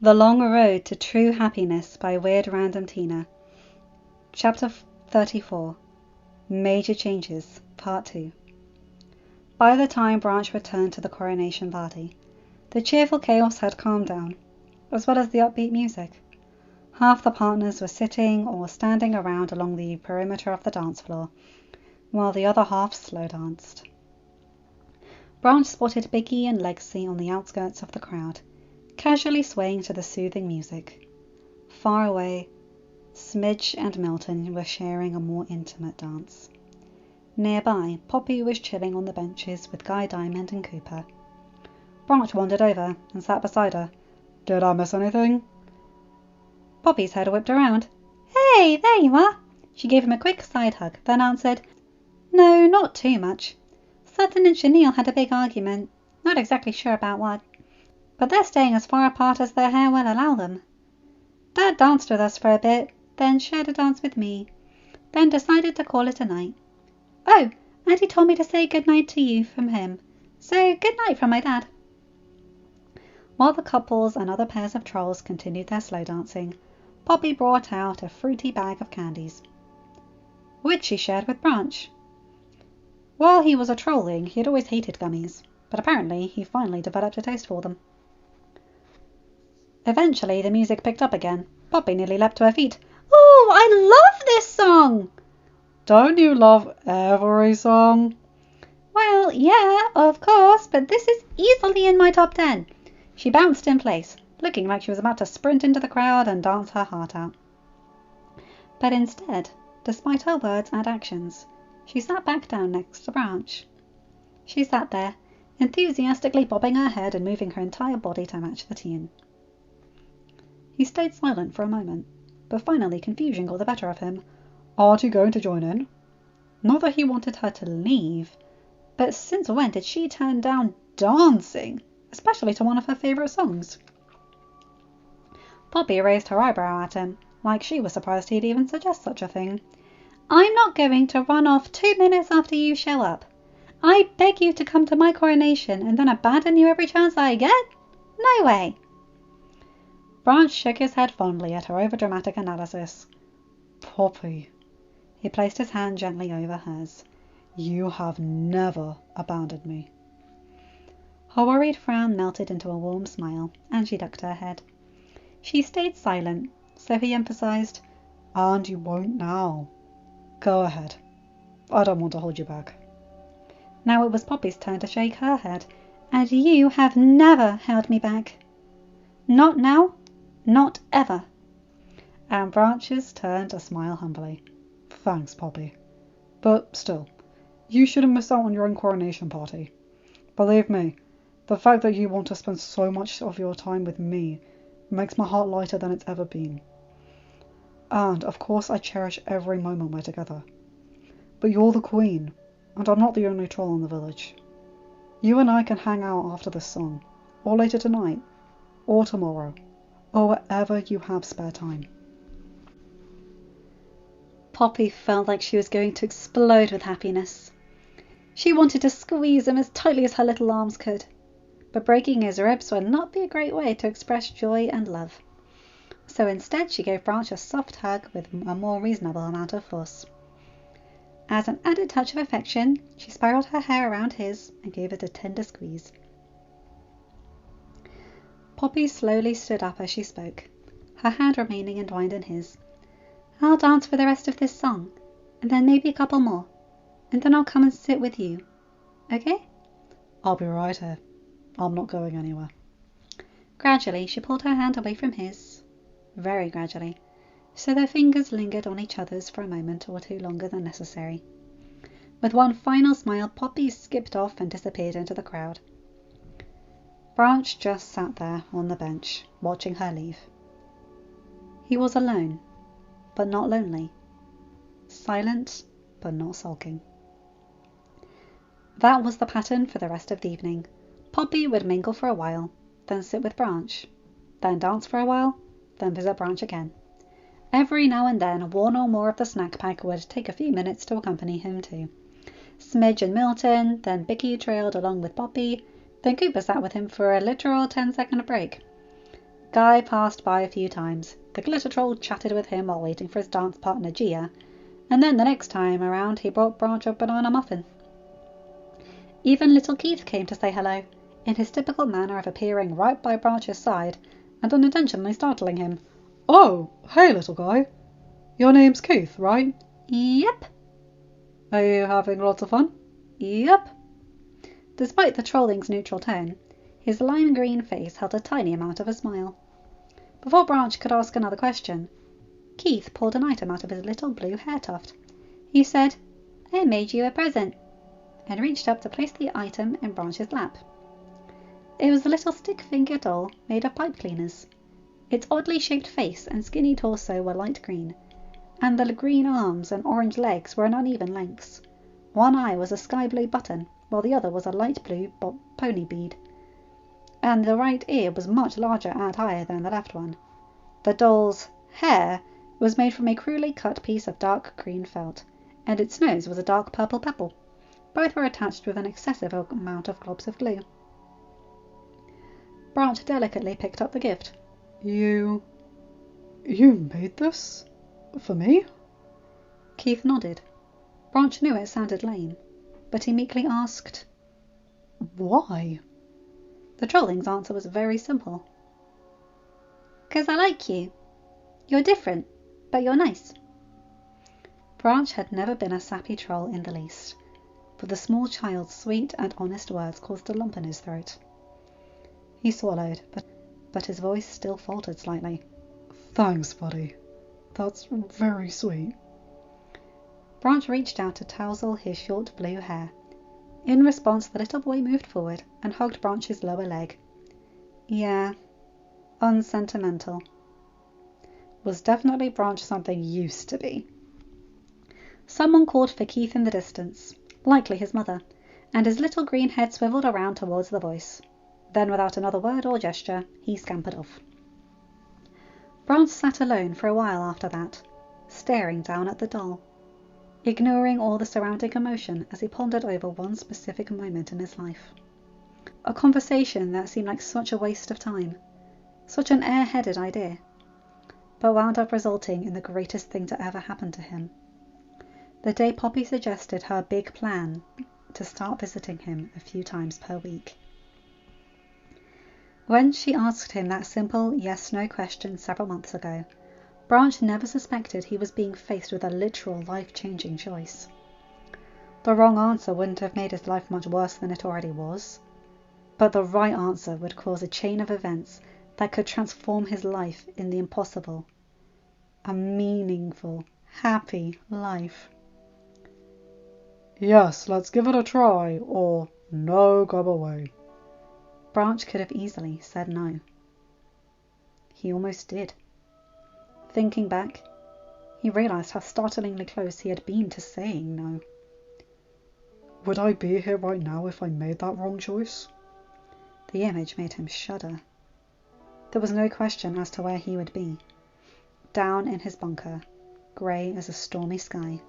The Long Road to True Happiness by WierdRandomTina. Chapter 34. Major Changes, Part 2. By the time Branch returned to the coronation party, the cheerful chaos had calmed down, as well as the upbeat music. Half the partners were sitting or standing around along the perimeter of the dance floor, while the other half slow danced. Branch spotted Biggie and Legacy on the outskirts of the crowd, casually swaying to the soothing music. Far away, Smidge and Milton were sharing a more intimate dance. Nearby, Poppy was chilling on the benches with Guy Diamond and Cooper. Branch wandered over and sat beside her. "Did I miss anything?" Poppy's head whipped around. "Hey, there you are!" She gave him a quick side hug, then answered, "No, not too much. Sutton and Chenille had a big argument. Not exactly sure about what. But they're staying as far apart as their hair will allow them. Dad danced with us for a bit, then shared a dance with me, then decided to call it a night. Oh, and he told me to say good night to you from him. So good night from my dad." While the couples and other pairs of trolls continued their slow dancing, Poppy brought out a fruity bag of candies, which she shared with Branch. While he was a trolling, he had always hated gummies, but apparently he finally developed a taste for them. Eventually the music picked up again. Poppy nearly leapt to her feet. "Oh, I love this song!" "Don't you love every song?" "Well, yeah, of course, but this is easily in my top 10. She bounced in place, looking like she was about to sprint into the crowd and dance her heart out. But instead, despite her words and actions, she sat back down next to Branch. She sat there, enthusiastically bobbing her head and moving her entire body to match the tune. He stayed silent for a moment, but finally confusion got the better of him. "Aren't you going to join in?" Not that he wanted her to leave, but since when did she turn down dancing, especially to one of her favourite songs? Poppy raised her eyebrow at him, like she was surprised he'd even suggest such a thing. "I'm not going to run off 2 minutes after you show up. I beg you to come to my coronation and then abandon you every chance I get? No way!" Branch shook his head fondly at her overdramatic analysis. "Poppy," he placed his hand gently over hers, "you have never abandoned me." Her worried frown melted into a warm smile, and she ducked her head. She stayed silent, so he emphasized, "And you won't now. Go ahead. I don't want to hold you back." Now it was Poppy's turn to shake her head. "And you have never held me back. Not now. Not ever." And Branch's turn to smile humbly. "Thanks, Poppy. But still, you shouldn't miss out on your own coronation party. Believe me, the fact that you want to spend so much of your time with me makes my heart lighter than it's ever been. And, of course, I cherish every moment we're together. But you're the queen, and I'm not the only troll in the village. You and I can hang out after this song, or later tonight, or tomorrow, or wherever you have spare time." Poppy felt like she was going to explode with happiness. She wanted to squeeze him as tightly as her little arms could, but breaking his ribs would not be a great way to express joy and love. So instead she gave Branch a soft hug with a more reasonable amount of force. As an added touch of affection, she spiraled her hair around his and gave it a tender squeeze. Poppy slowly stood up as she spoke, her hand remaining entwined in his. "I'll dance for the rest of this song, and then maybe a couple more, and then I'll come and sit with you. Okay?" "I'll be right here. I'm not going anywhere." Gradually she pulled her hand away from his, very gradually, so their fingers lingered on each other's for a moment or two longer than necessary. With one final smile, Poppy skipped off and disappeared into the crowd. Branch just sat there on the bench, watching her leave. He was alone, but not lonely. Silent, but not sulking. That was the pattern for the rest of the evening. Poppy would mingle for a while, then sit with Branch, then dance for a while, then visit Branch again. Every now and then one or more of the snack pack would take a few minutes to accompany him too. Smidge and Milton, then Biggie trailed along with Broppy, then Cooper sat with him for a literal 10-second break. Guy passed by a few times. The glitter troll chatted with him while waiting for his dance partner Gia, and then the next time around he brought Branch a banana muffin. Even little Keith came to say hello, in his typical manner of appearing right by Branch's side and unintentionally startling him. "Oh, hey little guy. Your name's Keith, right?" "Yep." "Are you having lots of fun?" "Yep." Despite the trolling's neutral tone, his lime green face held a tiny amount of a smile. Before Branch could ask another question, Keith pulled an item out of his little blue hair tuft. He said, "I made you a present," and reached up to place the item in Branch's lap. It was a little stick-figure doll made of pipe cleaners. Its oddly shaped face and skinny torso were light green, and the green arms and orange legs were an uneven lengths. One eye was a sky blue button, while the other was a light blue pony bead, and the right ear was much larger and higher than the left one. The doll's hair was made from a cruelly cut piece of dark green felt, and its nose was a dark purple pebble. Both were attached with an excessive amount of globs of glue. Branch delicately picked up the gift. You made this? For me?" Keith nodded. Branch knew it sounded lame, but he meekly asked, "Why?" The trolling's answer was very simple. "'Cause I like you. You're different, but you're nice." Branch had never been a sappy troll in the least, but the small child's sweet and honest words caused a lump in his throat. He swallowed, but his voice still faltered slightly. "Thanks, buddy. That's very sweet." Branch reached out to tousle his short blue hair. In response, the little boy moved forward and hugged Branch's lower leg. Yeah, unsentimental. Was definitely Branch something used to be. Someone called for Keith in the distance, likely his mother, and his little green head swiveled around towards the voice. Then, without another word or gesture, he scampered off. Branch sat alone for a while after that, staring down at the doll, ignoring all the surrounding commotion as he pondered over one specific moment in his life. A conversation that seemed like such a waste of time, such an airheaded idea, but wound up resulting in the greatest thing to ever happen to him. The day Poppy suggested her big plan to start visiting him a few times per week. When she asked him that simple yes-no question several months ago, Branch never suspected he was being faced with a literal life-changing choice. The wrong answer wouldn't have made his life much worse than it already was, but the right answer would cause a chain of events that could transform his life in the impossible. A meaningful, happy life. "Yes, let's give it a try," or "No, go away." Branch could have easily said no. He almost did. Thinking back, he realized how startlingly close he had been to saying no. Would I be here right now if I made that wrong choice? The image made him shudder. There was no question as to where he would be. Down in his bunker, grey as a stormy sky,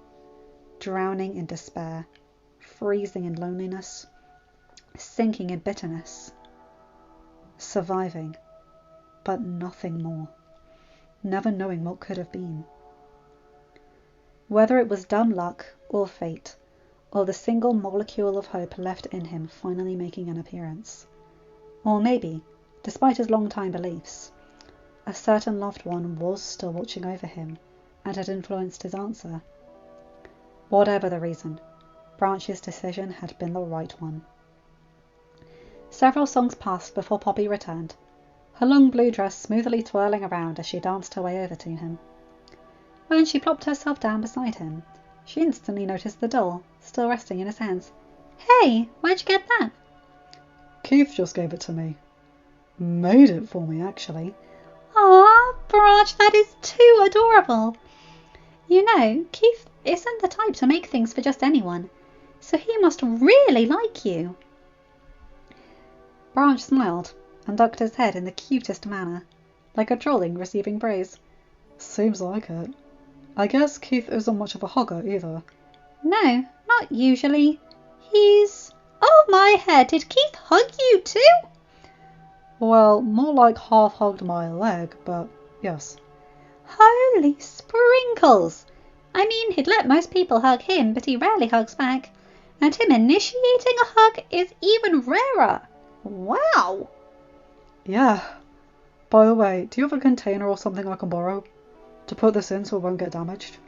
drowning in despair, freezing in loneliness, sinking in bitterness, surviving, but nothing more, never knowing what could have been. Whether it was dumb luck or fate, or the single molecule of hope left in him finally making an appearance, or maybe, despite his long-time beliefs, a certain loved one was still watching over him and had influenced his answer. Whatever the reason, Branch's decision had been the right one. Several songs passed before Poppy returned, her long blue dress smoothly twirling around as she danced her way over to him. When she plopped herself down beside him, she instantly noticed the doll, still resting in his hands. "Hey, where'd you get that?" "Keith just gave it to me. Made it for me, actually." "Aw, Branch, that is too adorable. You know, Keith isn't the type to make things for just anyone, so he must really like you." Branch smiled and ducked his head in the cutest manner, like a trolling receiving praise. "Seems like it. I guess Keith isn't much of a hugger either." "No, not usually. He's... Oh my head, did Keith hug you too?" Well, more like half-hugged my leg, but yes. Holy sprinkles! I mean, he'd let most people hug him, but he rarely hugs back. And him initiating a hug is even rarer. Wow! Yeah. By the way, do you have a container or something I can borrow to put this in so it won't get damaged?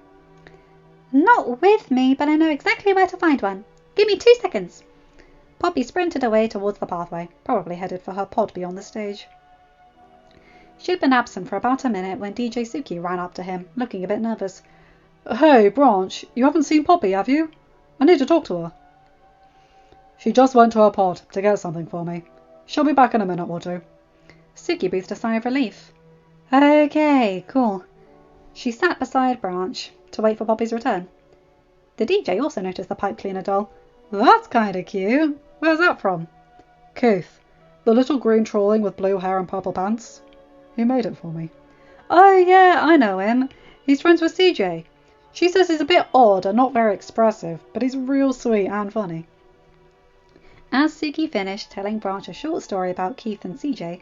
Not with me, but I know exactly where to find one. Give me 2 seconds. Poppy sprinted away towards the pathway, probably headed for her pod beyond the stage. She'd been absent for about a minute when DJ Suki ran up to him, looking a bit nervous. Hey, Branch, you haven't seen Poppy, have you? I need to talk to her. She just went to her pod to get something for me. She'll be back in a minute or two. Suki breathed a sigh of relief. Okay, cool. She sat beside Branch to wait for Poppy's return. The DJ also noticed the pipe cleaner doll. That's kinda cute. Where's that from? Keith, the little green trolling with blue hair and purple pants. He made it for me. Oh yeah, I know him. He's friends with CJ. She says he's a bit odd and not very expressive, but he's real sweet and funny. As Suki finished telling Branch a short story about Keith and CJ,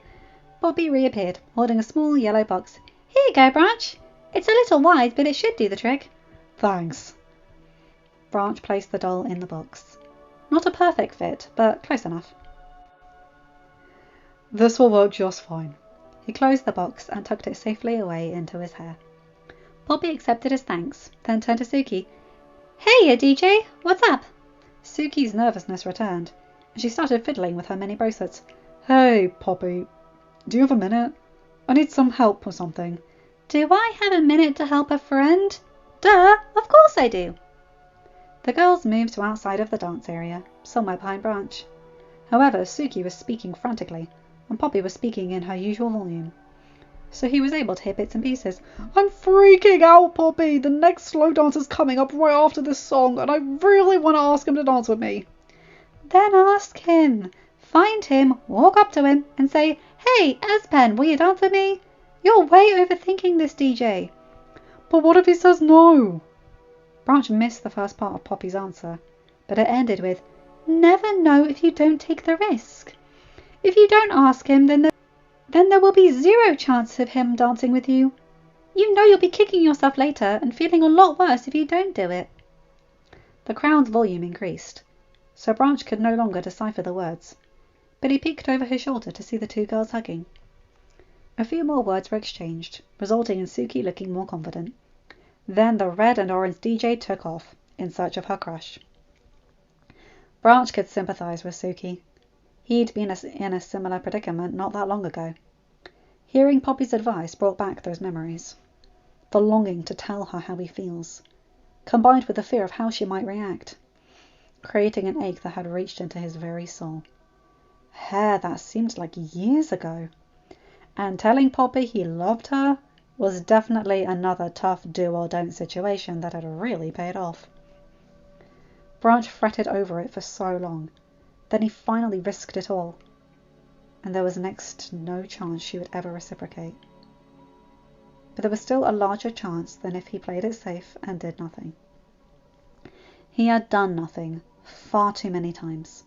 Poppy reappeared, holding a small yellow box. Here you go, Branch. It's a little wide, but it should do the trick. Thanks. Branch placed the doll in the box. Not a perfect fit, but close enough. This will work just fine. He closed the box and tucked it safely away into his hair. Poppy accepted his thanks, then turned to Suki. Hey, DJ, what's up? Suki's nervousness returned, and she started fiddling with her mini bracelets. Hey, Poppy, do you have a minute? I need some help with something. Do I have a minute to help a friend? Duh, of course I do. The girls moved to outside of the dance area, somewhere behind Branch. However, Suki was speaking frantically, and Poppy was speaking in her usual volume, so he was able to hear bits and pieces. I'm freaking out, Poppy! The next slow dance is coming up right after this song, and I really want to ask him to dance with me. Then ask him. Find him, walk up to him, and say, Hey, Aspen, will you dance with me? You're way overthinking this, DJ. But what if he says no? Branch missed the first part of Poppy's answer, but it ended with, Never know if you don't take the risk. If you don't ask him, then there will be 0 chance of him dancing with you. You know you'll be kicking yourself later and feeling a lot worse if you don't do it. The crowd's volume increased, so Branch could no longer decipher the words, but he peeked over his shoulder to see the 2 girls hugging. A few more words were exchanged, resulting in Suki looking more confident. Then the red and orange DJ took off, in search of her crush. Branch could sympathize with Suki. He'd been in a similar predicament not that long ago. Hearing Poppy's advice brought back those memories. The longing to tell her how he feels, combined with the fear of how she might react, creating an ache that had reached into his very soul. Hair that seemed like years ago. And telling Poppy he loved her was definitely another tough do-or-don't situation that had really paid off. Branch fretted over it for so long. Then he finally risked it all, and there was next to no chance she would ever reciprocate. But there was still a larger chance than if he played it safe and did nothing. He had done nothing far too many times,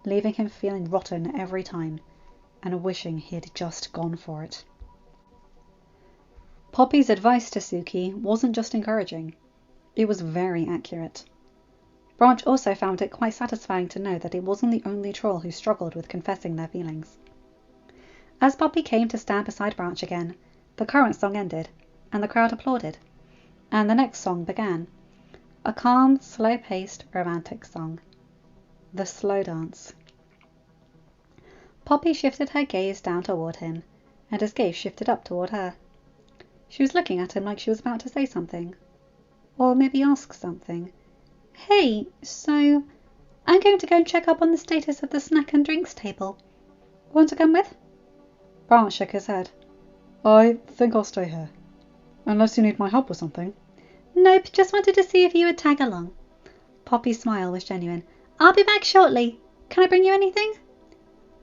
leaving him feeling rotten every time and wishing he had just gone for it. Poppy's advice to Suki wasn't just encouraging, it was very accurate. Branch also found it quite satisfying to know that he wasn't the only troll who struggled with confessing their feelings. As Poppy came to stand beside Branch again, the current song ended, and the crowd applauded, and the next song began. A calm, slow-paced, romantic song. The slow dance. Poppy shifted her gaze down toward him, and his gaze shifted up toward her. She was looking at him like she was about to say something, or maybe ask something. Hey, so I'm going to go and check up on the status of the snack and drinks table. Want to come with? Branch shook his head. I think I'll stay here. Unless you need my help with something. Nope, just wanted to see if you would tag along. Poppy's smile was genuine. I'll be back shortly. Can I bring you anything?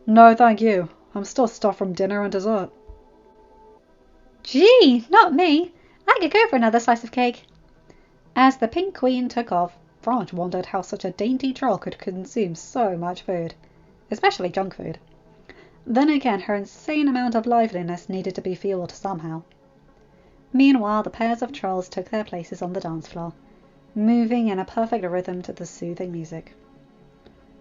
No, thank you. I'm still stuffed from dinner and dessert. Gee, not me. I could go for another slice of cake. As the Pink Queen took off, Branch wondered how such a dainty troll could consume so much food, especially junk food. Then again, her insane amount of liveliness needed to be fueled somehow. Meanwhile, the pairs of trolls took their places on the dance floor, moving in a perfect rhythm to the soothing music.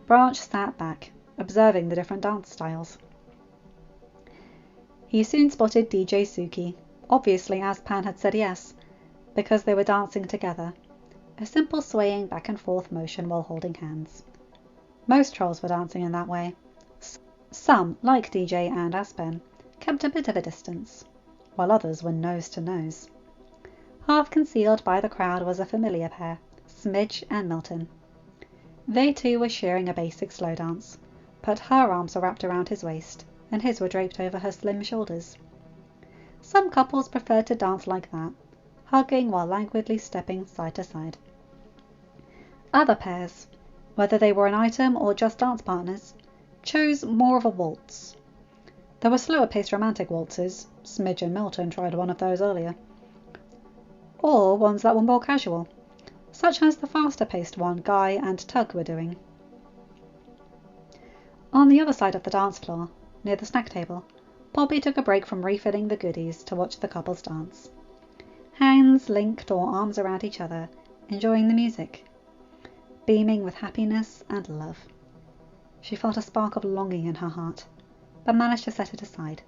Branch sat back, observing the different dance styles. He soon spotted DJ Suki, obviously as Pan had said yes, because they were dancing together, a simple swaying back and forth motion while holding hands. Most trolls were dancing in that way. Some, like DJ and Aspen, kept a bit of a distance, while others were nose to nose. Half concealed by the crowd was a familiar pair, Smidge and Milton. They too were sharing a basic slow dance, but her arms were wrapped around his waist, and his were draped over her slim shoulders. Some couples preferred to dance like that, hugging while languidly stepping side to side. Other pairs, whether they were an item or just dance partners, chose more of a waltz. There were slower-paced romantic waltzes, Smidge and Milton tried one of those earlier, or ones that were more casual, such as the faster-paced one Guy and Tug were doing. On the other side of the dance floor, near the snack table, Poppy took a break from refilling the goodies to watch the couples dance. Hands linked or arms around each other, enjoying the music, beaming with happiness and love. She felt a spark of longing in her heart, but managed to set it aside,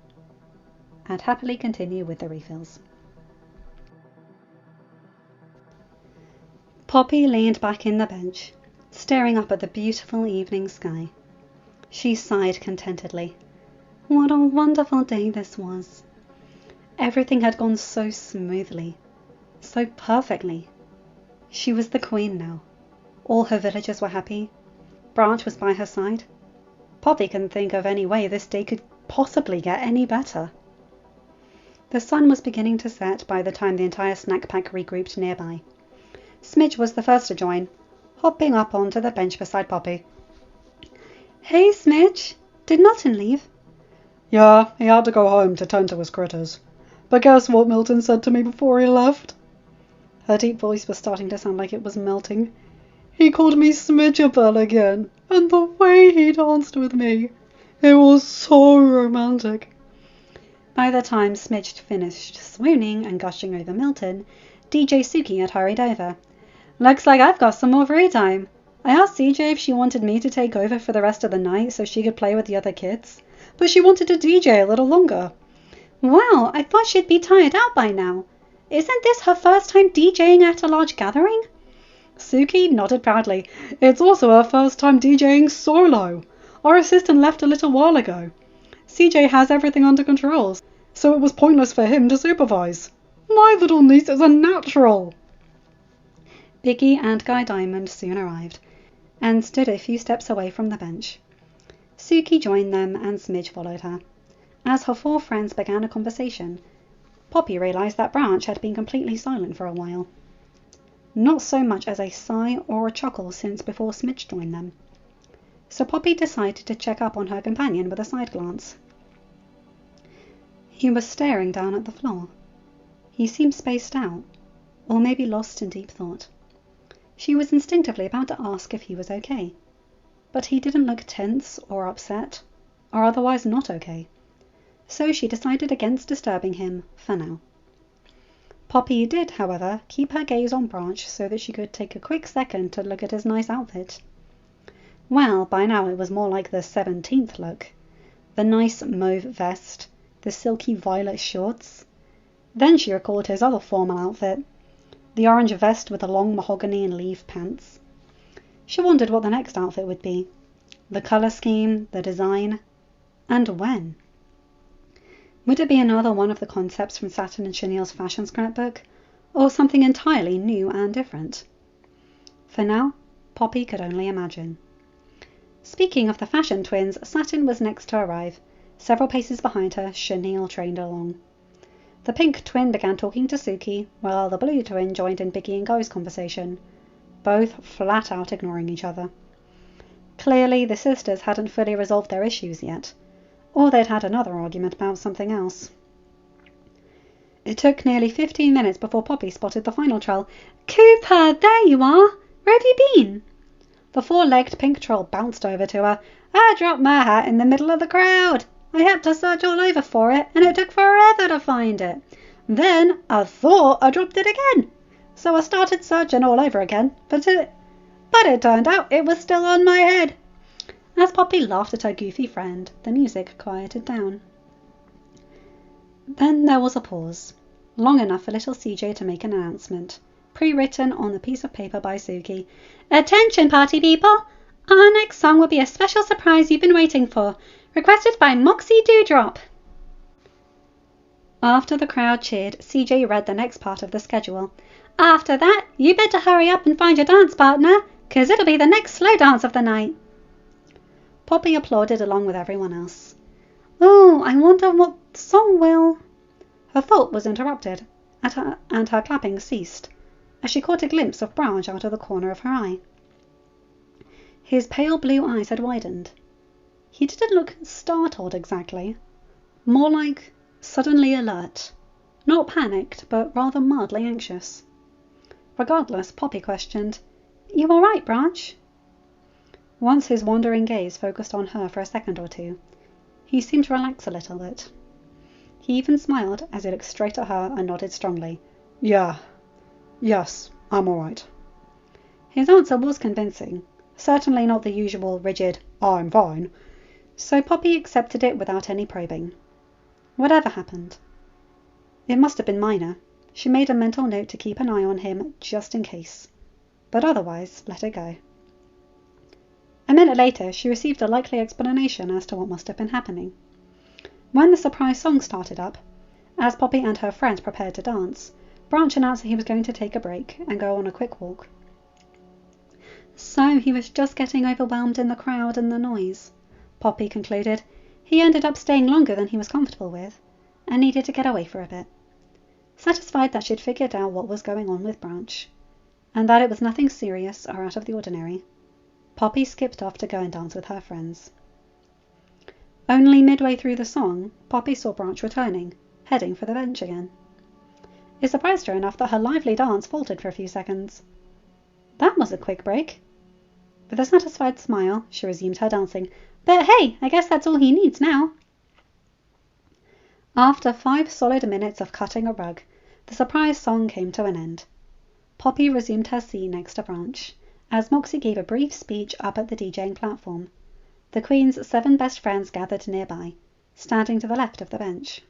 and happily continue with the refills. Poppy leaned back in the bench, staring up at the beautiful evening sky. She sighed contentedly. What a wonderful day this was. Everything had gone so smoothly, so perfectly. She was the queen now. All her villagers were happy. Branch was by her side. Poppy couldn't think of any way this day could possibly get any better. The sun was beginning to set by the time the entire snack pack regrouped nearby. Smidge was the first to join, hopping up onto the bench beside Poppy. Hey, Smidge, did Milton leave? Yeah, he had to go home to tend to his critters. But guess what Milton said to me before he left? Her deep voice was starting to sound like it was melting. He called me Smidgeabelle again, and the way he danced with me, it was so romantic. By the time Smidge finished swooning and gushing over Milton, DJ Suki had hurried over. Looks like I've got some more free time. I asked CJ if she wanted me to take over for the rest of the night so she could play with the other kids, but she wanted to DJ a little longer. Wow, I thought she'd be tired out by now. Isn't this her first time DJing at a large gathering? Suki nodded proudly. It's also her first time DJing solo. Our assistant left a little while ago. CJ has everything under control, so it was pointless for him to supervise. My little niece is a natural. Biggie and Guy Diamond soon arrived, and stood a few steps away from the bench. Suki joined them and Smidge followed her. As her four friends began a conversation, Poppy realised that Branch had been completely silent for a while. Not so much as a sigh or a chuckle since before Smidge joined them. So Poppy decided to check up on her companion with a side glance. He was staring down at the floor. He seemed spaced out, or maybe lost in deep thought. She was instinctively about to ask if he was okay, but he didn't look tense or upset, or otherwise not okay, so she decided against disturbing him for now. Poppy did, however, keep her gaze on Branch so that she could take a quick second to look at his nice outfit. Well, by now it was more like the 17th look. The nice mauve vest, the silky violet shorts. Then she recalled his other formal outfit, the orange vest with the long mahogany and leaf pants. She wondered what the next outfit would be, the colour scheme, the design, and when. Would it be another one of the concepts from Saturn and Chenille's fashion scrapbook, or something entirely new and different? For now, Poppy could only imagine. Speaking of the fashion twins, Saturn was next to arrive. Several paces behind her, Chenille trained along. The pink twin began talking to Suki, while the blue twin joined in Biggie and Guy's conversation, both flat out ignoring each other. Clearly, the sisters hadn't fully resolved their issues yet, or they'd had another argument about something else. It took nearly 15 minutes before Poppy spotted the final troll. Cooper, there you are! Where have you been? The four-legged pink troll bounced over to her. I dropped my hat in the middle of the crowd. I had to search all over for it, and it took forever to find it. Then I thought I dropped it again, so I started searching all over again, but it turned out it was still on my head." As Poppy laughed at her goofy friend, the music quieted down. Then there was a pause, long enough for little CJ to make an announcement, pre-written on a piece of paper by Suki. "Attention, party people! Our next song will be a special surprise you've been waiting for, requested by Moxie Dewdrop." After the crowd cheered, CJ read the next part of the schedule. "After that, you better hurry up and find your dance partner, 'cause it'll be the next slow dance of the night." Poppy applauded along with everyone else. "Oh, I wonder what song will—" Her thought was interrupted, and her clapping ceased, as she caught a glimpse of Branch out of the corner of her eye. His pale blue eyes had widened. He didn't look startled exactly, more like suddenly alert, not panicked, but rather mildly anxious. Regardless, Poppy questioned, "You all right, Branch?" Once his wandering gaze focused on her for a second or two, he seemed to relax a little bit. He even smiled as he looked straight at her and nodded strongly. Yes, I'm all right." His answer was convincing, certainly not the usual rigid, "I'm fine," so Poppy accepted it without any probing. Whatever happened, it must have been minor. She made a mental note to keep an eye on him just in case, but otherwise let it go. A minute later, she received a likely explanation as to what must have been happening. When the surprise song started up, as Poppy and her friends prepared to dance, Branch announced that he was going to take a break and go on a quick walk. So he was just getting overwhelmed in the crowd and the noise, Poppy concluded. He ended up staying longer than he was comfortable with, and needed to get away for a bit. Satisfied that she'd figured out what was going on with Branch, and that it was nothing serious or out of the ordinary, Poppy skipped off to go and dance with her friends. Only midway through the song, Poppy saw Branch returning, heading for the bench again. It surprised her enough that her lively dance faltered for a few seconds. That was a quick break. With a satisfied smile, she resumed her dancing. But hey, I guess that's all he needs now. After 5 solid minutes of cutting a rug, the surprise song came to an end. Poppy resumed her seat next to Branch, as Moxie gave a brief speech up at the DJing platform. The Queen's 7 best friends gathered nearby, standing to the left of the bench.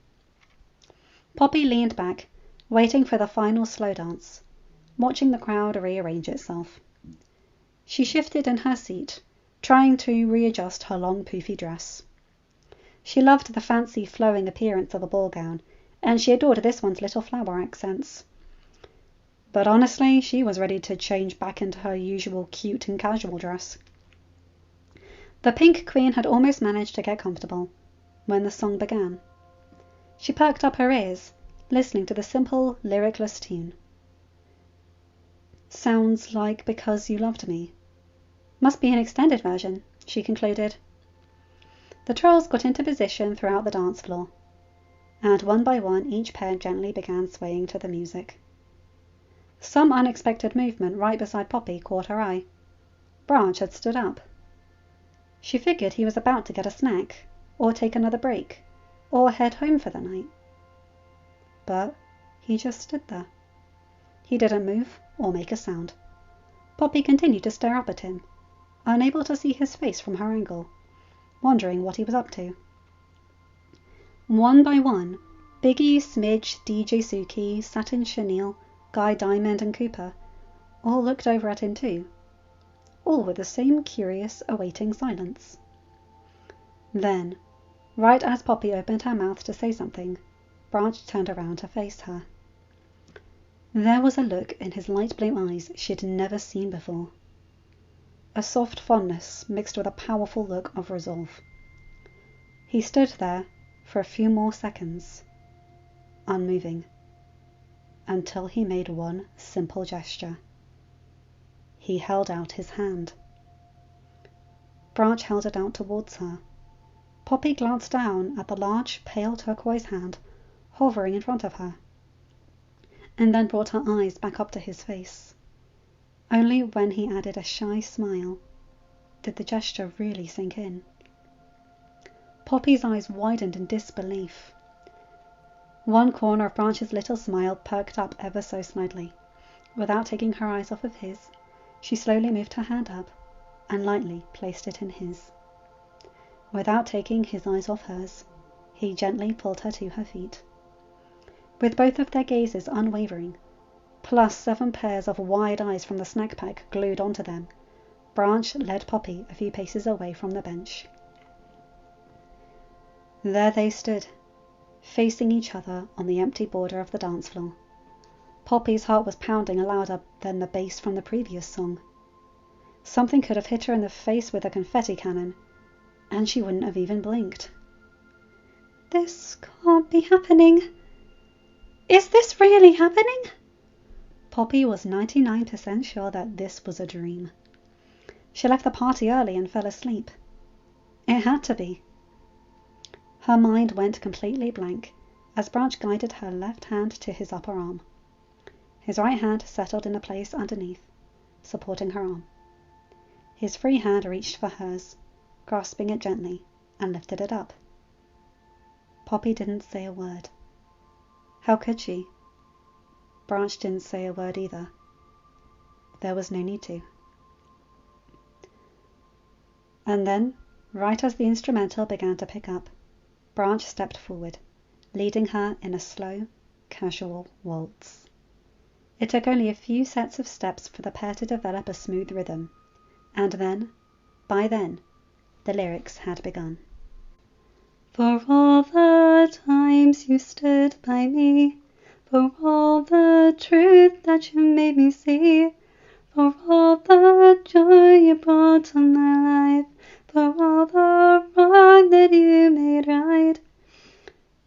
Poppy leaned back, waiting for the final slow dance, watching the crowd rearrange itself. She shifted in her seat, trying to readjust her long poofy dress. She loved the fancy flowing appearance of the ball gown, and she adored this one's little flower accents. But honestly, she was ready to change back into her usual cute and casual dress. The Pink Queen had almost managed to get comfortable when the song began. She perked up her ears, listening to the simple, lyricless tune. Sounds like Because You Loved Me. Must be an extended version, she concluded. The trolls got into position throughout the dance floor, and one by one each pair gently began swaying to the music. Some unexpected movement right beside Poppy caught her eye. Branch had stood up. She figured he was about to get a snack, or take another break, or head home for the night. But he just stood there. He didn't move or make a sound. Poppy continued to stare up at him, unable to see his face from her angle, wondering what he was up to. One by one, Biggie, Smidge, DJ Suki, Satin Chenille, Guy Diamond and Cooper all looked over at him too, all with the same curious, awaiting silence. Then, right as Poppy opened her mouth to say something, Branch turned around to face her. There was a look in his light blue eyes she'd never seen before. A soft fondness mixed with a powerful look of resolve. He stood there for a few more seconds, unmoving, until he made one simple gesture. He held out his hand. Branch held it out towards her. Poppy glanced down at the large, pale turquoise hand hovering in front of her, and then brought her eyes back up to his face. Only when he added a shy smile did the gesture really sink in. Poppy's eyes widened in disbelief. One corner of Branch's little smile perked up ever so slightly. Without taking her eyes off of his, she slowly moved her hand up and lightly placed it in his. Without taking his eyes off hers, he gently pulled her to her feet. With both of their gazes unwavering, plus 7 pairs of wide eyes from the snack pack glued onto them, Branch led Poppy a few paces away from the bench. There they stood, facing each other on the empty border of the dance floor. Poppy's heart was pounding louder than the bass from the previous song. Something could have hit her in the face with a confetti cannon, and she wouldn't have even blinked. This can't be happening. Is this really happening? Poppy was 99% sure that this was a dream. She left the party early and fell asleep. It had to be. Her mind went completely blank as Branch guided her left hand to his upper arm. His right hand settled in a place underneath, supporting her arm. His free hand reached for hers, grasping it gently, and lifted it up. Poppy didn't say a word. How could she? Branch didn't say a word either. There was no need to. And then, right as the instrumental began to pick up, Branch stepped forward, leading her in a slow, casual waltz. It took only a few sets of steps for the pair to develop a smooth rhythm, and then, by then, the lyrics had begun. For all the times you stood by me, for all the truth that you made me see, for all the joy you brought to my life, for all the wrong that you made right.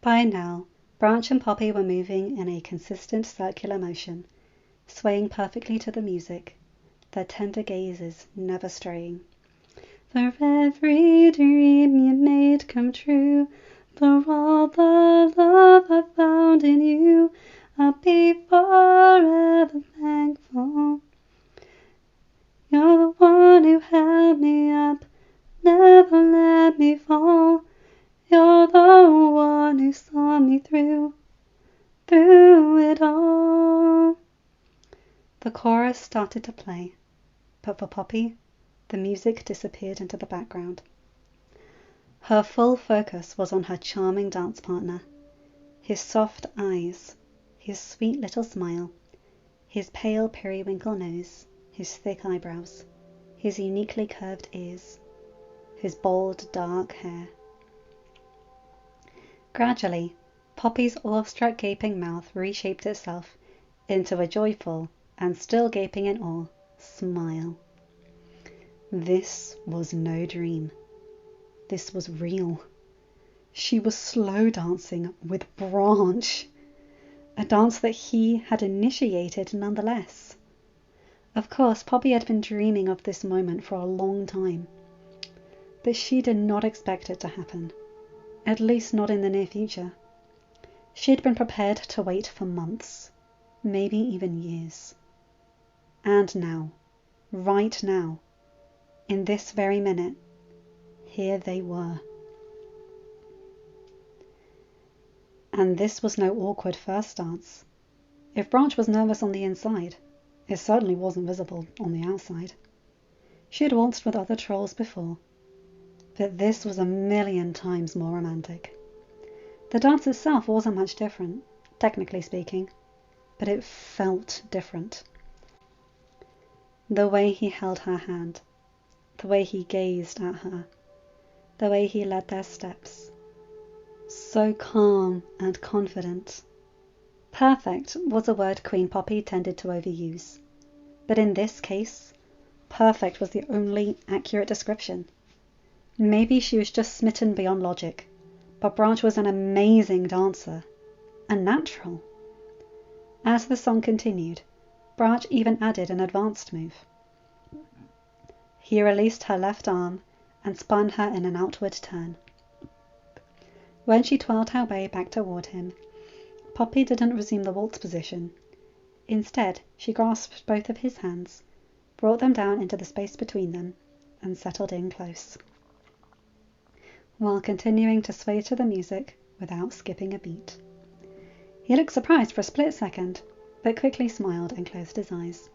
By now, Branch and Poppy were moving in a consistent circular motion, swaying perfectly to the music, their tender gazes never straying. For every dream you made come true, for all the love I found in you, I'll be forever thankful. You're the one who held me up, never let me fall. You're the one who saw me through it all. The chorus started to play, but for Poppy, the music disappeared into the background. Her full focus was on her charming dance partner, his soft eyes, his sweet little smile, his pale periwinkle nose, his thick eyebrows, his uniquely curved ears, his bold dark hair. Gradually, Poppy's awestruck gaping mouth reshaped itself into a joyful, and still gaping in awe, smile. This was no dream. This was real. She was slow dancing with Branch, a dance that he had initiated nonetheless. Of course, Poppy had been dreaming of this moment for a long time, but she did not expect it to happen, at least not in the near future. She had been prepared to wait for months, maybe even years. And now, right now, in this very minute, here they were. And this was no awkward first dance. If Branch was nervous on the inside, it certainly wasn't visible on the outside. She had waltzed with other trolls before, but this was a million times more romantic. The dance itself wasn't much different, technically speaking, but it felt different. The way he held her hand, the way he gazed at her, the way he led their steps. So calm and confident. Perfect was a word Queen Poppy tended to overuse, but in this case, perfect was the only accurate description. Maybe she was just smitten beyond logic, but Branch was an amazing dancer, a natural. As the song continued, Branch even added an advanced move. He released her left arm and spun her in an outward turn. When she twirled her way back toward him, Poppy didn't resume the waltz position. Instead, she grasped both of his hands, brought them down into the space between them, and settled in close. while continuing to sway to the music without skipping a beat. He looked surprised for a split second, but quickly smiled and closed his eyes,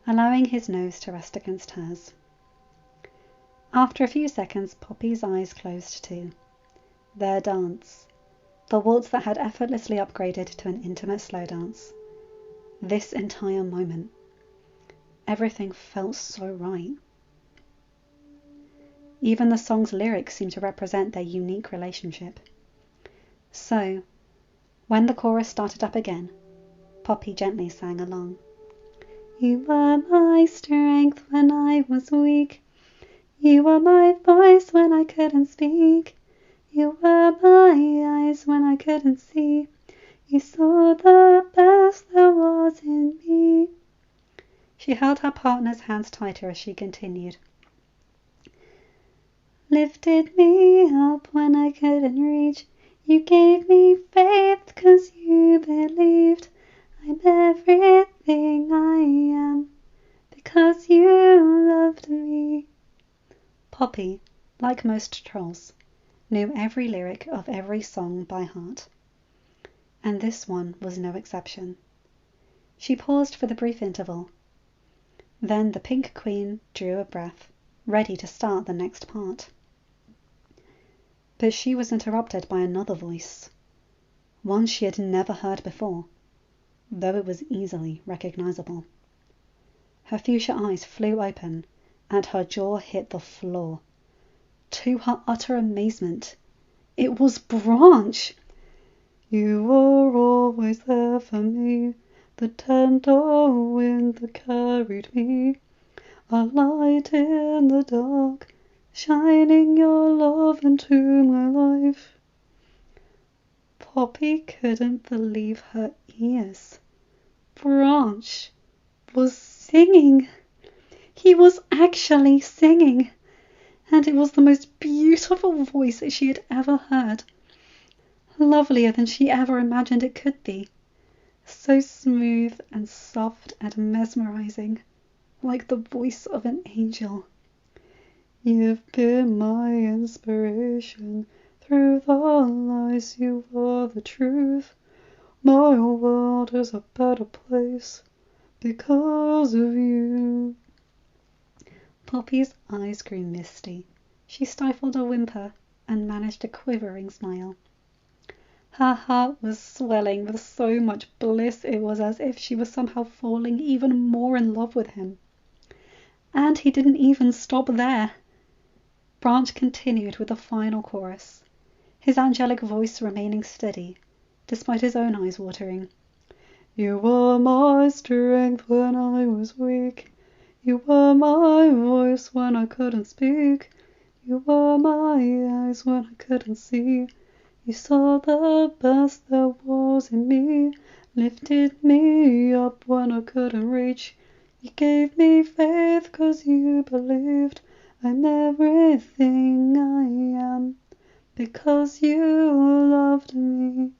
allowing his nose to rest against hers. After a few seconds, Poppy's eyes closed too. Their dance, the waltz that had effortlessly upgraded to an intimate slow dance. This entire moment, everything felt so right. Even the song's lyrics seemed to represent their unique relationship. So, when the chorus started up again, Poppy gently sang along. You were my strength when I was weak. You were my voice when I couldn't speak. You were my eyes when I couldn't see. You saw the best there was in me. She held her partner's hands tighter as she continued. Lifted me up when I couldn't reach. You gave me faith 'cause you believed. I'm everything I am because you loved me. Poppy, like most trolls, knew every lyric of every song by heart, and this one was no exception. She paused for the brief interval. Then the Pink Queen drew a breath, ready to start the next part. But she was interrupted by another voice, one she had never heard before, though it was easily recognizable. Her fuchsia eyes flew open, and her jaw hit the floor. To her utter amazement, it was Branch! You were always there for me, the tender wind that carried me, a light in the dark, shining your love into my life. Poppy couldn't believe her ears. Branch was singing. He was actually singing, and it was the most beautiful voice that she had ever heard. Lovelier than she ever imagined it could be. So smooth and soft and mesmerizing, like the voice of an angel. You've been my inspiration. Through the lies you are the truth. My world is a better place because of you. Poppy's eyes grew misty. She stifled a whimper and managed a quivering smile. Her heart was swelling with so much bliss it was as if she was somehow falling even more in love with him. And he didn't even stop there. Branch continued with the final chorus, his angelic voice remaining steady, despite his own eyes watering. You were my strength when I was weak. You were my voice when I couldn't speak. You were my eyes when I couldn't see. You saw the best there was in me, lifted me up when I couldn't reach. You gave me faith 'cause you believed. I'm everything I am because you loved me.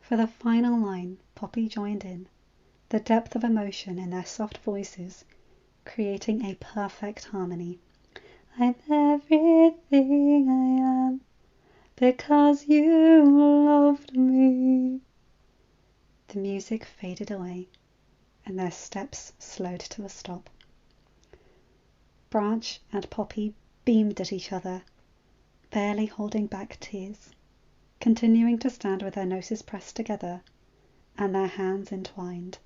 For the final line, Poppy joined in, the depth of emotion in their soft voices, creating a perfect harmony. I'm everything I am because you loved me. The music faded away, and their steps slowed to a stop. Branch and Poppy beamed at each other, barely holding back tears, continuing to stand with their noses pressed together and their hands entwined.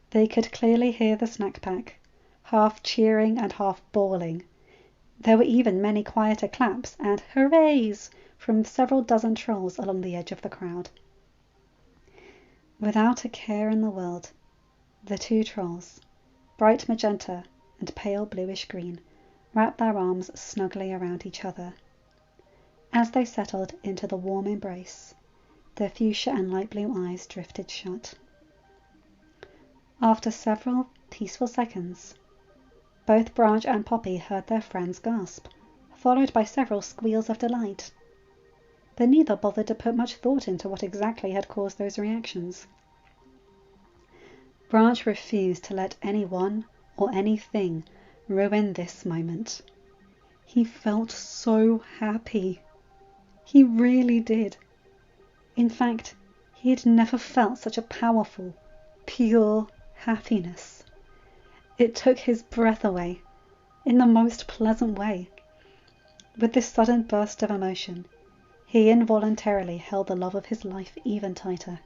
They could clearly hear the snack pack, half cheering and half bawling. There were even many quieter claps and hoorays from several dozen trolls along the edge of the crowd. Without a care in the world, the two trolls, bright magenta and pale bluish green, wrapped their arms snugly around each other. As they settled into the warm embrace, their fuchsia and light blue eyes drifted shut. After several peaceful seconds, both Branch and Poppy heard their friends gasp, followed by several squeals of delight. But neither bothered to put much thought into what exactly had caused those reactions. Branch refused to let anyone or anything ruin this moment. He felt so happy. He really did. In fact, he had never felt such a powerful, pure happiness. It took his breath away, in the most pleasant way. With this sudden burst of emotion, he involuntarily held the love of his life even tighter.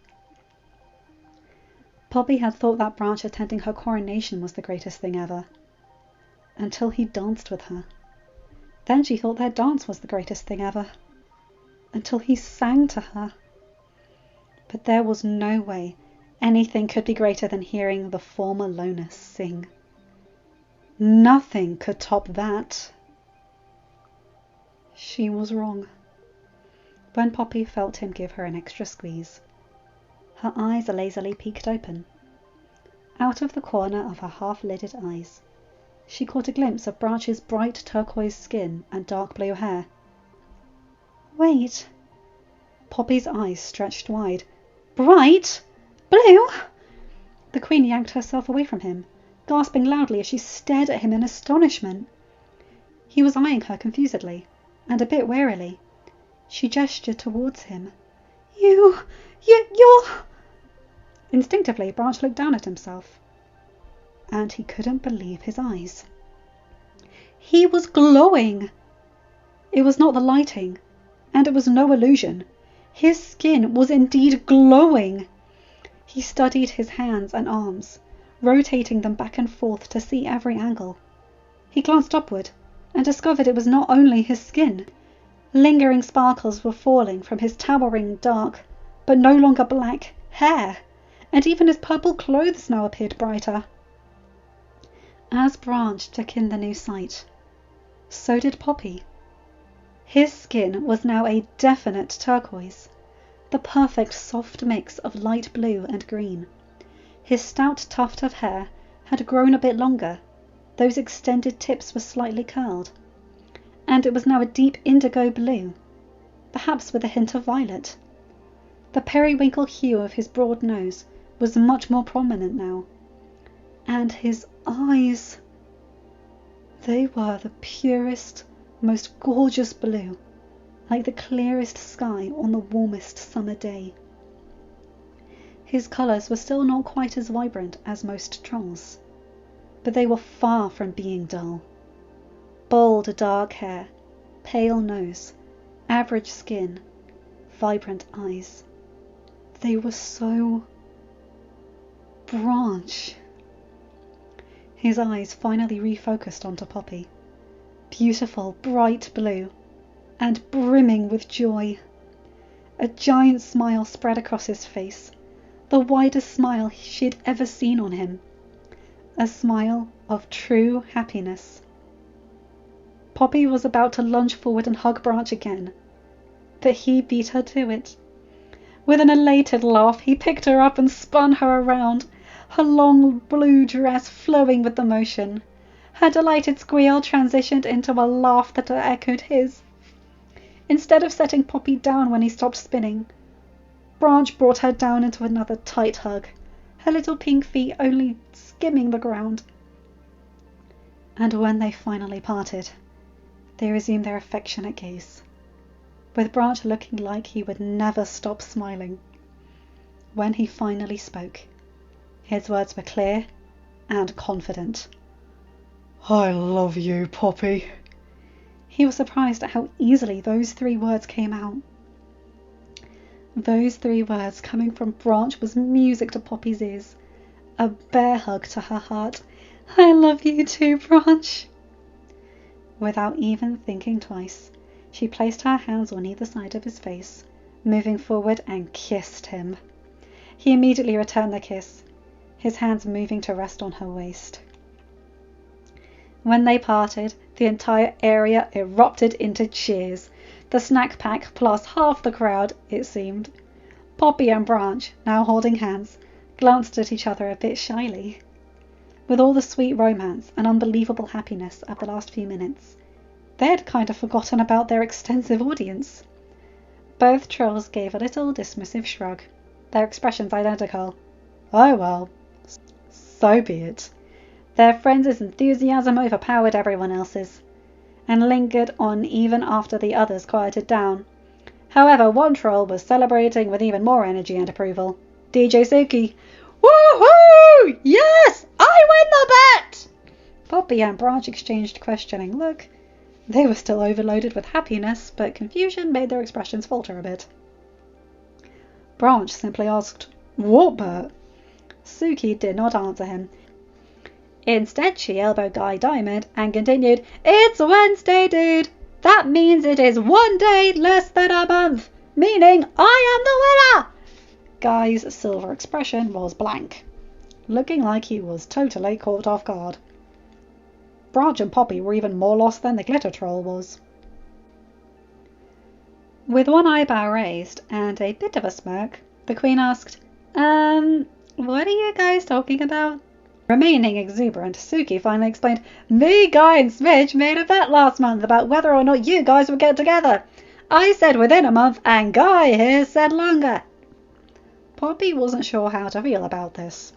Poppy had thought that Branch attending her coronation was the greatest thing ever, until he danced with her. Then she thought their dance was the greatest thing ever, until he sang to her. But there was no way anything could be greater than hearing the former loner sing. Nothing could top that. She was wrong. When Poppy felt him give her an extra squeeze, her eyes lazily peeked open. Out of the corner of her half-lidded eyes, she caught a glimpse of Branch's bright turquoise skin and dark blue hair. Wait. Poppy's eyes stretched wide. Bright? Blue? The Queen yanked herself away from him, gasping loudly as she stared at him in astonishment. He was eyeing her confusedly, and a bit warily. She gestured towards him. You're... Instinctively, Branch looked down at himself, and he couldn't believe his eyes. He was glowing! It was not the lighting, and it was no illusion. His skin was indeed glowing. He studied his hands and arms, rotating them back and forth to see every angle. He glanced upward and discovered it was not only his skin. Lingering sparkles were falling from his towering dark, but no longer black, hair, and even his purple clothes now appeared brighter. As Branch took in the new sight, so did Poppy. His skin was now a definite turquoise, the perfect soft mix of light blue and green. His stout tuft of hair had grown a bit longer, those extended tips were slightly curled, and it was now a deep indigo blue, perhaps with a hint of violet. The periwinkle hue of his broad nose was much more prominent now, and his eyes, they were the purest, most gorgeous blue, like the clearest sky on the warmest summer day. His colours were still not quite as vibrant as most trolls, but they were far from being dull. Bold dark hair, pale nose, average skin, vibrant eyes. They were so... Branch. His eyes finally refocused onto Poppy. Beautiful, bright blue, and brimming with joy. A giant smile spread across his face, the widest smile she had ever seen on him. A smile of true happiness. Poppy was about to lunge forward and hug Branch again, but he beat her to it. With an elated laugh, he picked her up and spun her around, her long blue dress flowing with the motion. Her delighted squeal transitioned into a laugh that echoed his. Instead of setting Poppy down when he stopped spinning, Branch brought her down into another tight hug, her little pink feet only skimming the ground. And when they finally parted, they resumed their affectionate gaze, with Branch looking like he would never stop smiling. When he finally spoke, his words were clear and confident. I love you, Poppy. He was surprised at how easily those 3 words came out. Those 3 words coming from Branch was music to Poppy's ears, a bear hug to her heart. I love you too, Branch. Without even thinking twice, she placed her hands on either side of his face, moving forward and kissed him. He immediately returned the kiss, his hands moving to rest on her waist. When they parted, the entire area erupted into cheers. The snack pack plus half the crowd, it seemed. Poppy and Branch, now holding hands, glanced at each other a bit shyly. With all the sweet romance and unbelievable happiness of the last few minutes, they had kind of forgotten about their extensive audience. Both trolls gave a little dismissive shrug, their expressions identical. Oh well, so be it. Their friends' enthusiasm overpowered everyone else's, and lingered on even after the others quieted down. However, one troll was celebrating with even more energy and approval. DJ Suki. Woohoo! Yes! I win the bet! Poppy and Branch exchanged questioning look. They were still overloaded with happiness, but confusion made their expressions falter a bit. Branch simply asked, "What bet?" Suki did not answer him. Instead, she elbowed Guy Diamond and continued, "It's Wednesday, dude! That means it is 1 day less than a month, meaning I am the winner!" Guy's silver expression was blank, looking like he was totally caught off guard. Branch and Poppy were even more lost than the glitter troll was. With one eyebrow raised and a bit of a smirk, the Queen asked, what are you guys talking about?" Remaining exuberant, Suki finally explained, "Me, Guy, and Smidge made a bet last month about whether or not you guys would get together. I said within a month, and Guy here said longer." Poppy wasn't sure how to feel about this.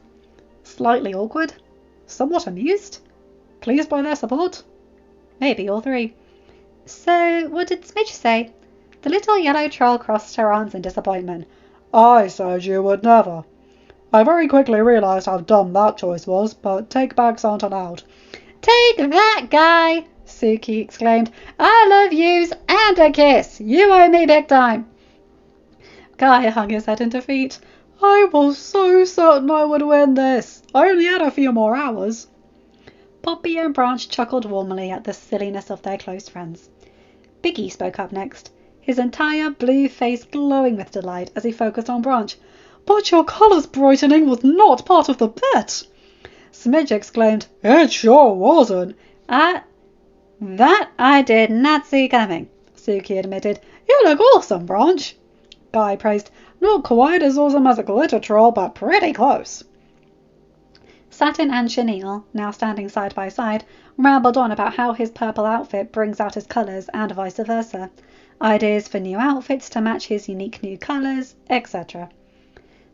Slightly awkward? Somewhat amused? Pleased by their support? Maybe all three. "So, what did Smidge say?" The little yellow troll crossed her arms in disappointment. "I said you would never. I very quickly realised how dumb that choice was, but take-backs aren't allowed." "Take that, Guy!" Suki exclaimed. "I love yous and a kiss. You owe me big time." Guy hung his head in defeat. "I was so certain I would win this. I only had a few more hours." Poppy and Branch chuckled warmly at the silliness of their close friends. Biggie spoke up next, his entire blue face glowing with delight as he focused on Branch. "But your colours brightening was not part of the bet." Smidge exclaimed, "It sure wasn't." That I did not see coming," Suki admitted. "You look awesome, Branch." Guy praised. "Not quite as awesome as a glitter troll, but pretty close." Satin and Chenille, now standing side by side, rambled on about how his purple outfit brings out his colours and vice versa, ideas for new outfits to match his unique new colours, etc.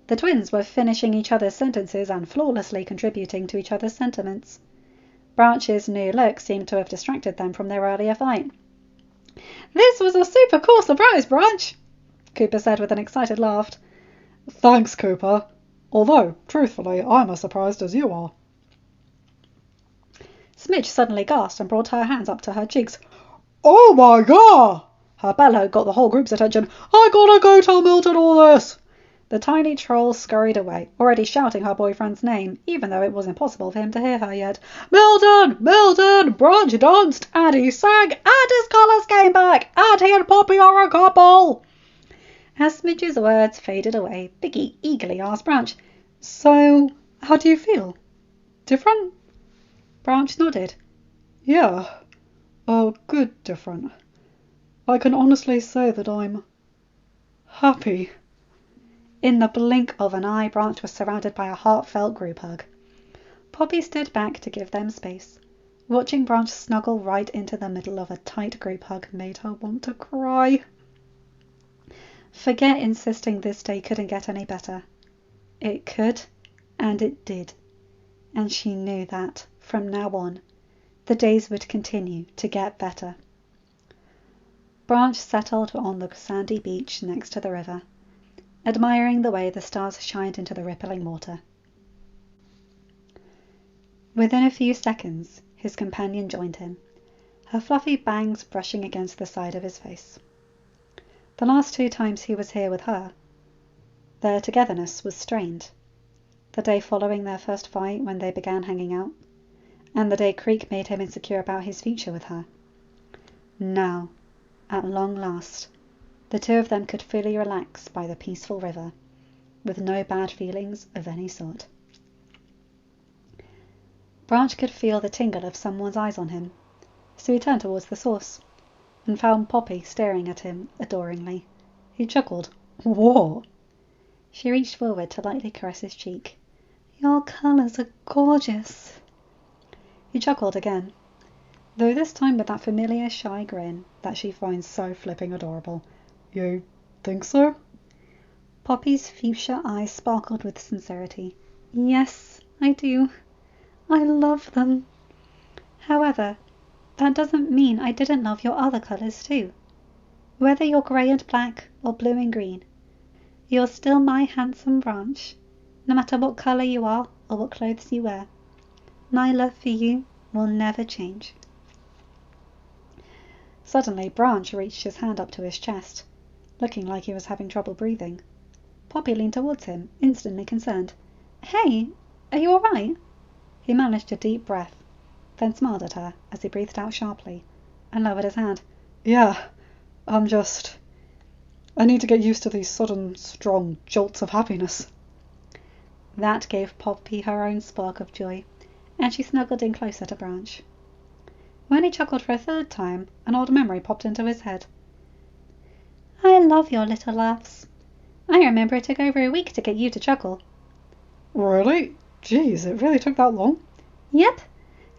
The twins were finishing each other's sentences and flawlessly contributing to each other's sentiments. Branch's new look seemed to have distracted them from their earlier fight. "This was a super cool surprise, Branch," Cooper said with an excited laugh. "Thanks, Cooper. Although, truthfully, I'm as surprised as you are." Smidge suddenly gasped and brought her hands up to her cheeks. "Oh my god!" Her bellow got the whole group's attention. "I gotta go tell Milton all this." The tiny troll scurried away, already shouting her boyfriend's name, even though it was impossible for him to hear her yet. "Milton! Milton! Branch danced, and he sang, and his colours came back, and he and Poppy are a couple!" As Smidge's words faded away, Biggie eagerly asked Branch, "So, how do you feel? Different?" Branch nodded. "Yeah, a good different. I can honestly say that I'm happy." In the blink of an eye, Branch was surrounded by a heartfelt group hug. Poppy stood back to give them space. Watching Branch snuggle right into the middle of a tight group hug made her want to cry. Forget insisting this day couldn't get any better. It could, and it did. And she knew that, from now on, the days would continue to get better. Branch settled on the sandy beach next to the river, admiring the way the stars shined into the rippling water. Within a few seconds, his companion joined him, her fluffy bangs brushing against the side of his face. The last 2 times he was here with her, their togetherness was strained. The day following their first fight when they began hanging out, and the day Creek made him insecure about his future with her. Now, at long last, the two of them could fully relax by the peaceful river, with no bad feelings of any sort. Branch could feel the tingle of someone's eyes on him, so he turned towards the source, and found Poppy staring at him adoringly. He chuckled. "What?" She reached forward to lightly caress his cheek. "Your colours are gorgeous." He chuckled again, though this time with that familiar shy grin that she finds so flipping adorable. "You think so?" Poppy's fuchsia eyes sparkled with sincerity. "Yes, I do. I love them." However, that doesn't mean I didn't love your other colours too. Whether you're grey and black or blue and green, you're still my handsome Branch, no matter what colour you are or what clothes you wear. My love for you will never change. Suddenly, Branch reached his hand up to his chest, looking like he was having trouble breathing. Poppy leaned towards him, instantly concerned. Hey, are you all right? He managed a deep breath, then smiled at her as he breathed out sharply and lowered his hand. Yeah, I need to get used to these sudden, strong jolts of happiness. That gave Poppy her own spark of joy, and she snuggled in closer to Branch. When he chuckled for a third time, an old memory popped into his head. I love your little laughs. I remember it took over a week to get you to chuckle. Really? Jeez, it really took that long? Yep.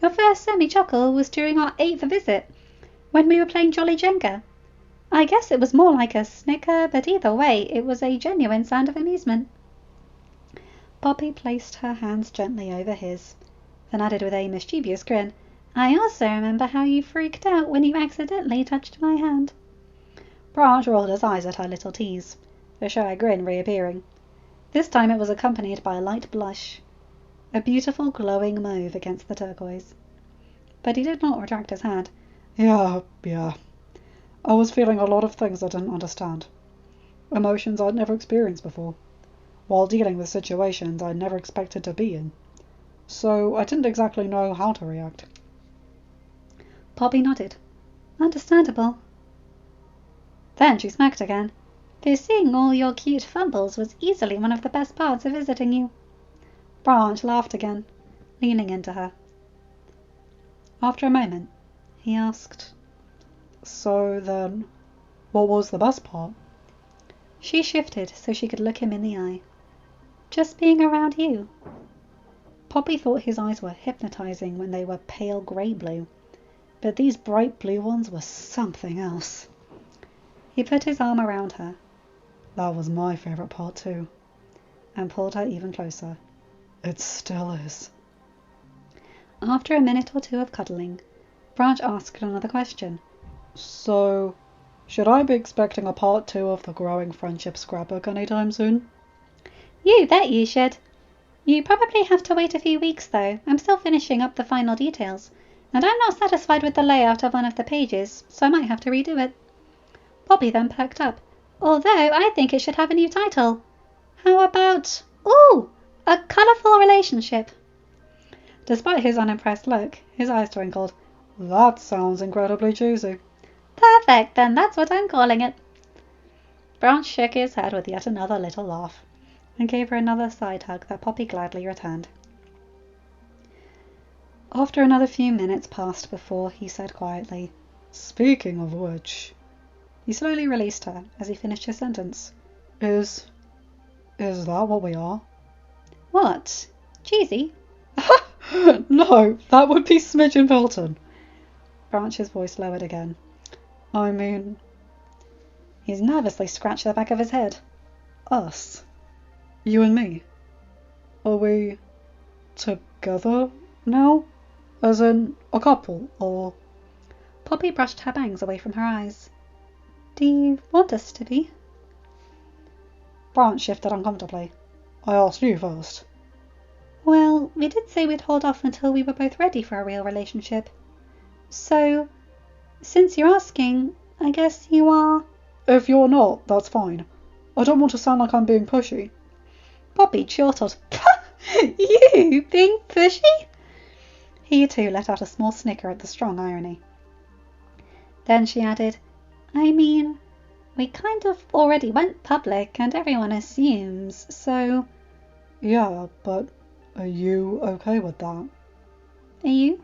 Your first semi-chuckle was during our 8th visit, when we were playing Jolly Jenga. I guess it was more like a snicker, but either way, it was a genuine sound of amusement. Poppy placed her hands gently over his, then added with a mischievous grin, I also remember how you freaked out when you accidentally touched my hand. Branch rolled his eyes at her little tease, the shy grin reappearing. This time it was accompanied by a light blush, a beautiful glowing mauve against the turquoise. But he did not retract his hand. Yeah. I was feeling a lot of things I didn't understand. Emotions I'd never experienced before, while dealing with situations I'd never expected to be in. So I didn't exactly know how to react. Poppy nodded. Understandable. Then she smirked again, though seeing all your cute fumbles was easily one of the best parts of visiting you. Branch laughed again, leaning into her. After a moment, he asked, So then, what was the best part? She shifted so she could look him in the eye. Just being around you. Poppy thought his eyes were hypnotizing when they were pale grey blue, but these bright blue ones were something else. He put his arm around her. That was my favourite part too. And pulled her even closer. It still is. After a minute or two of cuddling, Branch asked another question. So, should I be expecting a part 2 of the Growing Friendship scrapbook anytime soon? You bet you should. You probably have to wait a few weeks though. I'm still finishing up the final details, and I'm not satisfied with the layout of one of the pages, so I might have to redo it. Poppy then perked up. Although I think it should have a new title. How about, a colourful relationship? Despite his unimpressed look, his eyes twinkled. That sounds incredibly juicy. Perfect, then that's what I'm calling it. Branch shook his head with yet another little laugh, and gave her another side hug that Poppy gladly returned. After another few minutes passed before he said quietly, Speaking of which... He slowly released her as he finished his sentence. Is that what we are? What? Cheesy? No, that would be Smidge and Milton. Branch's voice lowered again. I mean... He nervously scratched the back of his head. Us. You and me. Are we together now? As in a couple, or... Poppy brushed her bangs away from her eyes. Do you want us to be? Branch shifted uncomfortably. I asked you first. Well, we did say we'd hold off until we were both ready for a real relationship. So, since you're asking, I guess you are... If you're not, that's fine. I don't want to sound like I'm being pushy. Poppy chortled. You being pushy? He too let out a small snicker at the strong irony. Then she added, I mean, we kind of already went public and everyone assumes, so... Yeah, but are you okay with that? Are you?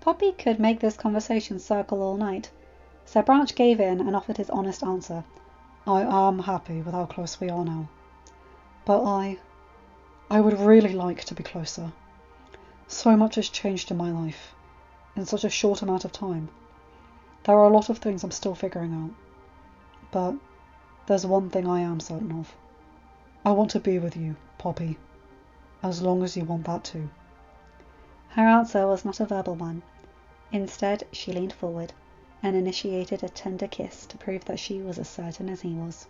Poppy could make this conversation circle all night, so Branch gave in and offered his honest answer. I am happy with how close we are now. But I would really like to be closer. So much has changed in my life, in such a short amount of time. There are a lot of things I'm still figuring out. But there's one thing I am certain of. I want to be with you, Poppy. As long as you want that too. Her answer was not a verbal one. Instead, she leaned forward and initiated a tender kiss to prove that she was as certain as he was.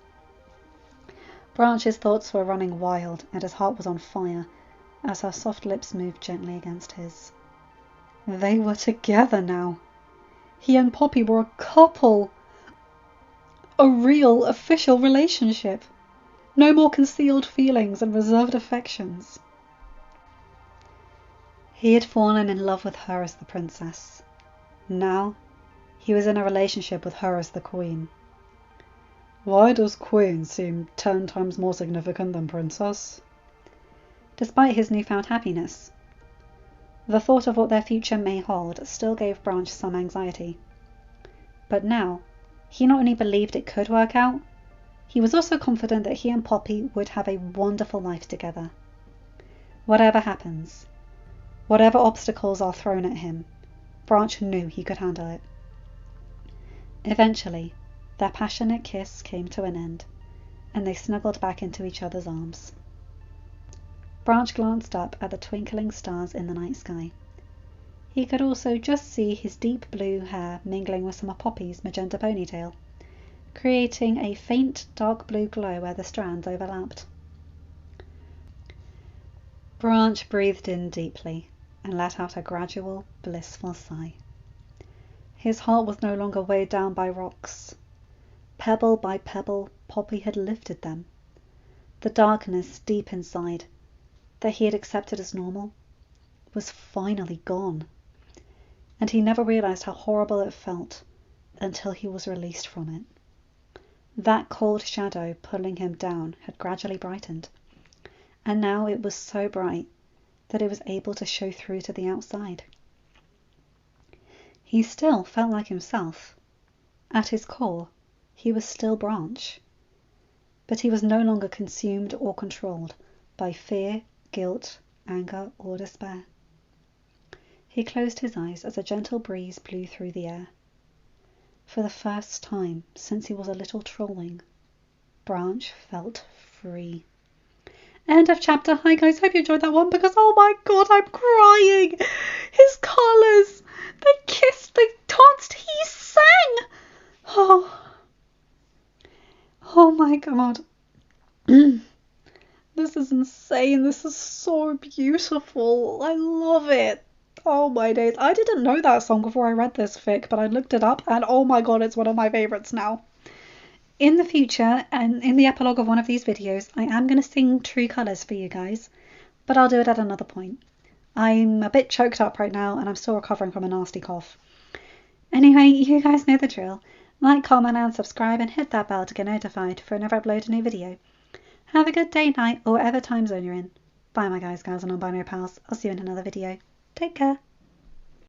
Branch's thoughts were running wild, and his heart was on fire as her soft lips moved gently against his. They were together now. He and Poppy were a couple. A real, official relationship. No more concealed feelings and reserved affections. He had fallen in love with her as the princess. Now, he was in a relationship with her as the queen. Why does queen seem 10 times more significant than princess? Despite his newfound happiness, the thought of what their future may hold still gave Branch some anxiety. But now, he not only believed it could work out, he was also confident that he and Poppy would have a wonderful life together. Whatever happens, whatever obstacles are thrown at him, Branch knew he could handle it. Eventually, their passionate kiss came to an end, and they snuggled back into each other's arms. Branch glanced up at the twinkling stars in the night sky. He could also just see his deep blue hair mingling with some of Poppy's magenta ponytail, creating a faint dark blue glow where the strands overlapped. Branch breathed in deeply and let out a gradual, blissful sigh. His heart was no longer weighed down by rocks. Pebble by pebble, Poppy had lifted them. The darkness deep inside, that he had accepted as normal, was finally gone, and he never realized how horrible it felt until he was released from it. That cold shadow pulling him down had gradually brightened, and now it was so bright that it was able to show through to the outside. He still felt like himself. At his core, he was still Branch, but he was no longer consumed or controlled by fear, guilt, anger, or despair. He closed his eyes as a gentle breeze blew through the air. For the first time since he was a little trolling, Branch felt free. End of chapter. Hi guys, hope you enjoyed that one because oh my god, I'm crying. His colours, they kissed, they danced, he sang. Oh my god. This is insane. This is so beautiful. I love it. Oh my days. I didn't know that song before I read this fic, but I looked it up and oh my god, it's one of my favourites now. In the future, and in the epilogue of one of these videos, I am going to sing True Colours for you guys, but I'll do it at another point. I'm a bit choked up right now, and I'm still recovering from a nasty cough. Anyway, you guys know the drill. Like, comment, and subscribe, and hit that bell to get notified for whenever I upload a new video. Have a good day, night, or whatever time zone you're in. Bye, my guys, gals, and non-binary pals. I'll see you in another video. Take care.